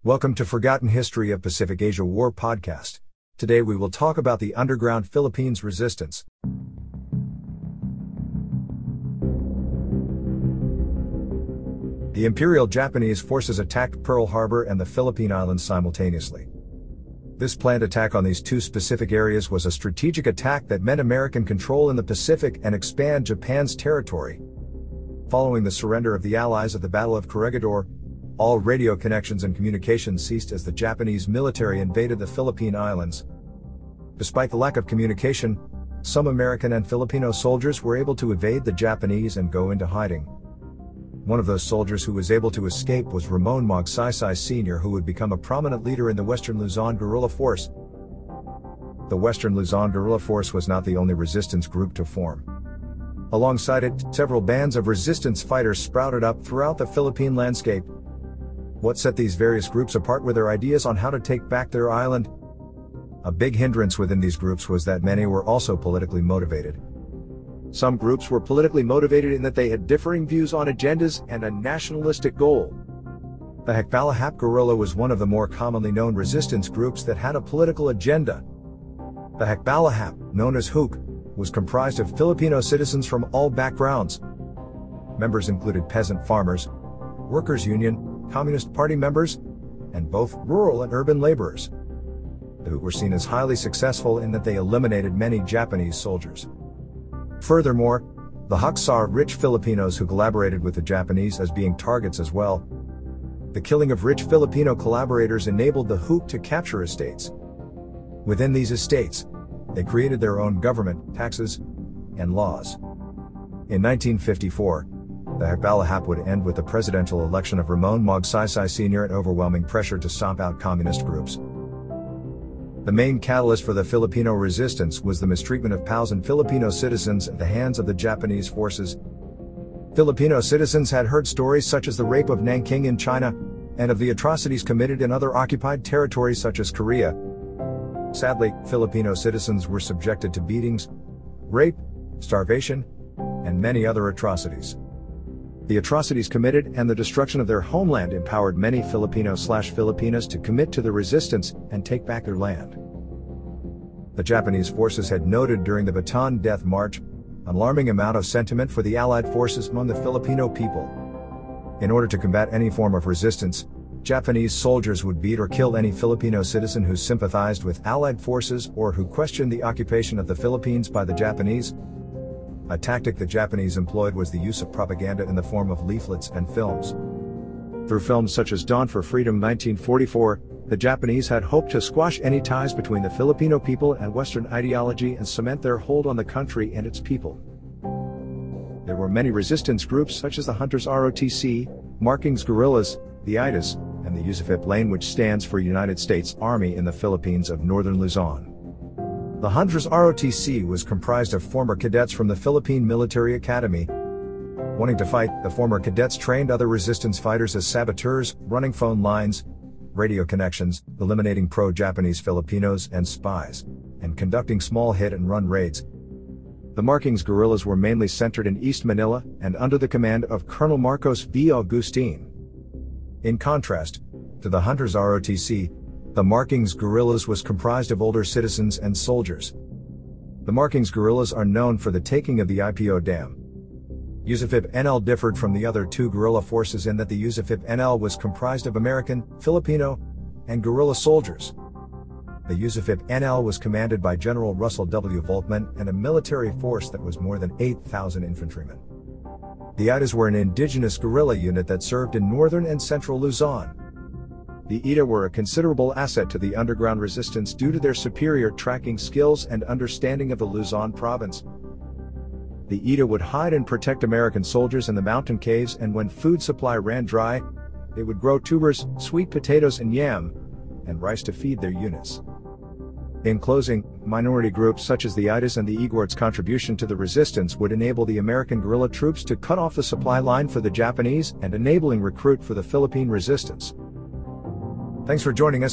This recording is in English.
Welcome to Forgotten History of Pacific Asia War podcast. Today we will talk about the underground Philippines resistance. The Imperial Japanese Forces attacked Pearl Harbor and the Philippine Islands simultaneously. This planned attack on these two specific areas was a strategic attack that meant American control in the Pacific and expand Japan's territory. Following the surrender of the Allies at the Battle of Corregidor, all radio connections and communications ceased as the Japanese military invaded the Philippine Islands. Despite the lack of communication, some American and Filipino soldiers were able to evade the Japanese and go into hiding. One of those soldiers who was able to escape was Ramon Magsaysay Sr., who would become a prominent leader in the Western Luzon Guerrilla Force. The Western Luzon Guerrilla Force was not the only resistance group to form. Alongside it, several bands of resistance fighters sprouted up throughout the Philippine landscape. What set these various groups apart were their ideas on how to take back their island. A big hindrance within these groups was that many were also politically motivated. Some groups were politically motivated in that they had differing views on agendas and a nationalistic goal. The Hukbalahap guerrilla was one of the more commonly known resistance groups that had a political agenda. The Hukbalahap, known as Huk, was comprised of Filipino citizens from all backgrounds. Members included peasant farmers, workers' union, Communist Party members, and both rural and urban laborers. The Huk were seen as highly successful in that they eliminated many Japanese soldiers. Furthermore, the Huk saw rich Filipinos who collaborated with the Japanese as being targets as well. The killing of rich Filipino collaborators enabled the Huk to capture estates. Within these estates, they created their own government, taxes, and laws. In 1954, the Hukbalahap would end with the presidential election of Ramon Magsaysay Sr. and overwhelming pressure to stomp out communist groups. The main catalyst for the Filipino resistance was the mistreatment of POWs and Filipino citizens at the hands of the Japanese forces. Filipino citizens had heard stories such as the rape of Nanking in China, and of the atrocities committed in other occupied territories such as Korea. Sadly, Filipino citizens were subjected to beatings, rape, starvation, and many other atrocities. The atrocities committed and the destruction of their homeland empowered many Filipino/Filipinas to commit to the resistance and take back their land. The Japanese forces had noted during the Bataan Death March an alarming amount of sentiment for the Allied forces among the Filipino people. In order to combat any form of resistance, Japanese soldiers would beat or kill any Filipino citizen who sympathized with Allied forces or who questioned the occupation of the Philippines by the Japanese. A tactic the Japanese employed was the use of propaganda in the form of leaflets and films. Through films such as Dawn for Freedom 1944, the Japanese had hoped to squash any ties between the Filipino people and Western ideology and cement their hold on the country and its people. There were many resistance groups such as the Hunters ROTC, Markings Guerrillas, the IDAS, and the USAFIP Lane, which stands for United States Army in the Philippines of Northern Luzon. The Hunters ROTC was comprised of former cadets from the Philippine Military Academy. Wanting to fight, the former cadets trained other resistance fighters as saboteurs, running phone lines, radio connections, eliminating pro-Japanese Filipinos and spies, and conducting small hit-and-run raids. The Markings guerrillas were mainly centered in East Manila and under the command of Colonel Marcos V. Agustin. In contrast to the Hunters ROTC, the Markings guerrillas was comprised of older citizens and soldiers. The Markings guerrillas are known for the taking of the IPO Dam. USAFIP NL differed from the other two guerrilla forces in that the USAFIP NL was comprised of American, Filipino, and guerrilla soldiers. The USAFIP NL was commanded by General Russell W. Volkman and a military force that was more than 8,000 infantrymen. The IDAs were an indigenous guerrilla unit that served in northern and central Luzon. The IDA were a considerable asset to the underground resistance due to their superior tracking skills and understanding of the Luzon province. The IDA would hide and protect American soldiers in the mountain caves, and when food supply ran dry, they would grow tubers, sweet potatoes and yam, and rice to feed their units. In closing, minority groups such as the IDAs and the IGOR's contribution to the resistance would enable the American guerrilla troops to cut off the supply line for the Japanese and enabling recruit for the Philippine resistance. Thanks for joining us.